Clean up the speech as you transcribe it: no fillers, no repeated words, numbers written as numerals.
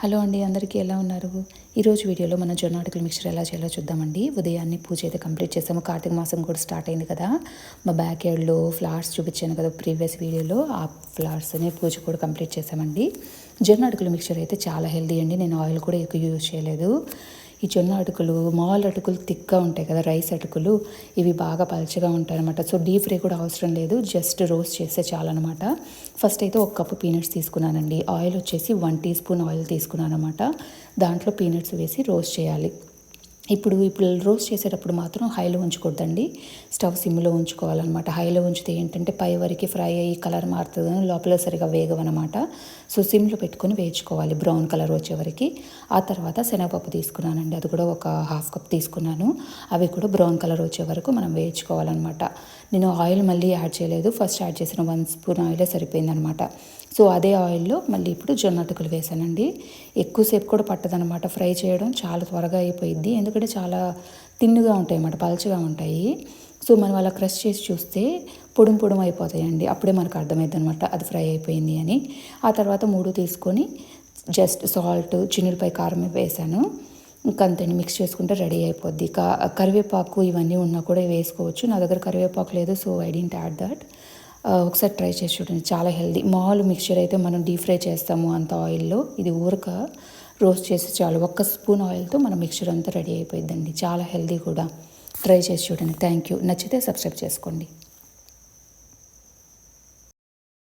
Hello అండి, అందరికీ ఎలా ఉన్నారు? ఈరోజు వీడియోలో మన జొన్న అటుకుల మిక్చర్ ఎలా చేయాలో చూద్దామండి. ఉదయాన్నే పూజ అయితే కంప్లీట్ చేసాము. కార్తీక మాసం కూడా స్టార్ట్ అయింది కదా. మా బ్యాక్ యార్డ్లో ఫ్లవర్స్ చూపించాను కదా ప్రీవియస్ వీడియోలో. ఆ ఫ్లవర్స్ని పూజ కూడా కంప్లీట్ చేసామండి. జొన్న అటుకుల మిక్చర్ అయితే చాలా హెల్దీ అండి. నేను ఆయిల్ కూడా ఎక్కువ యూజ్ చేయలేదు. ఈ జొన్న అటుకులు మామూలు అటుకులు థిక్గా ఉంటాయి కదా, రైస్ అటుకులు, ఇవి బాగా పలచగా ఉంటాయి అనమాట. సో డీప్ ఫ్రై కూడా అవసరం లేదు, జస్ట్ రోస్ట్ చేస్తే చాలన్నమాట. ఫస్ట్ అయితే ఒక కప్పు పీనట్స్ తీసుకున్నానండి. ఆయిల్ వచ్చేసి 1 టీ స్పూన్ ఆయిల్ తీసుకున్నాను అనమాట. దాంట్లో పీనట్స్ వేసి రోస్ట్ చేయాలి. ఇప్పుడు రోస్ట్ చేసేటప్పుడు మాత్రం హైలో ఉంచకూడదండి, స్టవ్ సిమ్లో ఉంచుకోవాలన్నమాట. హైలో ఉంచితే ఏంటంటే పై వరకు ఫ్రై అయ్యి కలర్ మారుతుంది కానీ లోపల సరిగా వేగవన్నమాట. సో సిమ్లో పెట్టుకొని వేయించుకోవాలి బ్రౌన్ కలర్ వచ్చే వరకు. ఆ తర్వాత శనగపప్పు తీసుకున్నానండి, అది కూడా ఒక హాఫ్ కప్ తీసుకున్నాను. అవి కూడా బ్రౌన్ కలర్ వచ్చే వరకు మనం వేయించుకోవాలన్నమాట. నేను ఆయిల్ మళ్ళీ యాడ్ చేయలేదు, ఫస్ట్ యాడ్ చేసిన 1 స్పూన్ ఆయిలే సరిపోయిందనమాట. సో అదే ఆయిల్లో మళ్ళీ ఇప్పుడు జొన్న అటుకులు వేసానండి. ఎక్కువసేపు కూడా పట్టదనమాట ఫ్రై చేయడం, చాలా త్వరగా అయిపోయింది. ఎందుకంటే చాలా తిన్నుగా ఉంటాయి అన్నమాట, పలచగా ఉంటాయి. సో మనం అలా క్రష్ చేసి చూస్తే పొడుం పొడుం అయిపోతాయండి. అప్పుడే మనకు అర్థమైంది అనమాట అది ఫ్రై అయిపోయింది అని. ఆ తర్వాత 3 తీసుకొని జస్ట్ సాల్ట్, చిన్నులపై కారం వేసాను. ఇంకా అంతే, మిక్స్ చేసుకుంటే రెడీ అయిపోద్ది. కరివేపాకు ఇవన్నీ ఉన్నా కూడా వేసుకోవచ్చు. నా దగ్గర కరివేపాకు లేదు, so I didn't add that. ఒకసారి ట్రై చేసి చూడండి, చాలా హెల్దీ. మామూలు మిక్చర్ అయితే మనం డీప్ ఫ్రై చేస్తాము అంత ఆయిల్లో, ఇది ఊరక రోస్ట్ చేసి చాలు. 1 స్పూన్ ఆయిల్తో మన మిక్చర్ అంతా రెడీ అయిపోయిందండి. చాలా హెల్దీ కూడా. ట్రై చేసి చూడండి. Thank you. నచ్చితే సబ్స్క్రైబ్ చేసుకోండి.